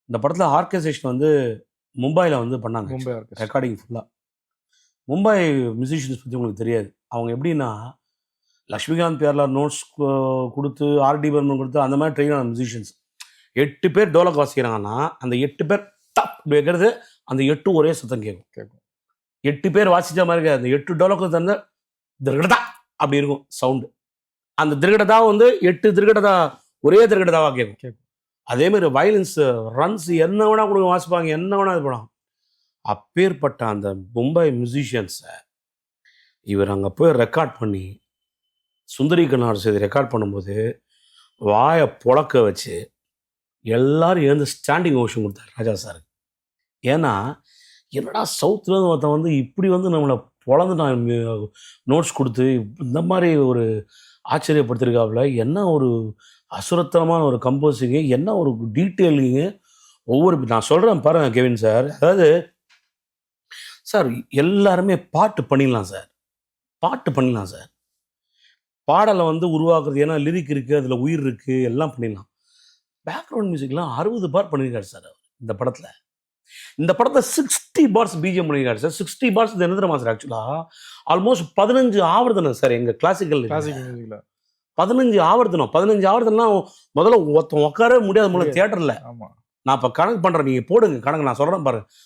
இந்த படத்தில் ஆர்கெஸ்ட்ரேஷன் வந்து மும்பையில் வந்து பண்ணாங்க. மும்பை ஆர்கெஸ்ட்ரா. ரெக்கார்டிங் ஃபுல்லாக. மும்பை மியூசிஷியன்ஸ் பற்றி உங்களுக்கு தெரியாது. அவங்க எப்படின்னா லக்ஷ்மிகாந்த் பேரில் நோட்ஸ் கொடுத்து ஆர்டி பர்மன் கொடுத்து அந்த மாதிரி ட்ரெயின் ஆன மியூசிஷியன்ஸ் 8 பேர் டோலக் வாசிக்கிறாங்கன்னா அந்த 8 பேர் டப் வைக்கிறது, அந்த 8 ஒரே சத்தம் கேட்கும். 8 பேர் வாசித்த மாதிரி இருக்காது. அந்த 8 டோலக்கு தந்த திருகடதா அப்படி இருக்கும் சவுண்டு. அந்த திருகடதா வந்து 8 திருகடதா ஒரே திருகடதாவாக கேட்கும். அதேமாதிரி வயலன்ஸ் ரன்ஸ் என்ன வேணா கொடுங்க வாசிப்பாங்க, என்ன வேணா இது பண்ணாங்க. அப்பேற்பட்ட அந்த மும்பை மியூசிஷியன்ஸை இவர் அங்கே போய் ரெக்கார்ட் பண்ணி சுந்தரி கண்ணாடு செய்து ரெக்கார்ட் பண்ணும்போது வாயை புழக்க வச்சு எல்லாரும் எழுந்து ஸ்டாண்டிங் ஓஷன் கொடுத்தாரு ராஜா சார். ஏன்னா என்னடா சவுத்துலேருந்து ஒருத்தன் வந்து இப்படி வந்து நம்மளை பொழந்துட்டான் நோட்ஸ் கொடுத்து இந்த மாதிரி ஒரு ஆச்சரியப்படுத்திருக்காப்புல. என்ன ஒரு அசுரத்தனமான ஒரு கம்போசிங்கு, என்ன ஒரு டீட்டெயிலிங்கு. நான் சொல்கிறேன் பாருங்கள் கெவின் சார். அதாவது சார் எல்லாருமே பாட்டு பண்ணிடலாம் சார், பாட்டு பண்ணிடலாம் சார். பாடலை வந்து உருவாக்குறது, ஏன்னா லிரிக் இருக்குது, அதில் உயிர் இருக்குது, எல்லாம் பண்ணிடலாம். பேக்ரவுண்ட் மியூசிக்லாம் 60 பார் பண்ணியிருக்காரு சார் அவர் இந்த படத்தில். இந்த படத்தை 60 பார்ஸ் பிஜிஎம் பண்ணியிருக்காரு சார். 60 பார்ஸ் இது என்ன தெரியுமா சார்? ஆக்சுவலாக ஆல்மோஸ்ட் 15 ஆவர்த்தனம் சார் எங்கள் கிளாசிக்கல் மியூசிக்கில். 15 ஆவர்த்தனம். 15 ஆவர்த்தனம்லாம் முதல்ல ஒருத்தன் உட்காரவே முடியாது முதல்ல தியேட்டரில். ஆமாம், நான் இப்போ கணக்கு பண்ணுறேன், நீங்கள் போடுங்க கணக்கு, நான் சொல்கிறேன் பாருங்கள்.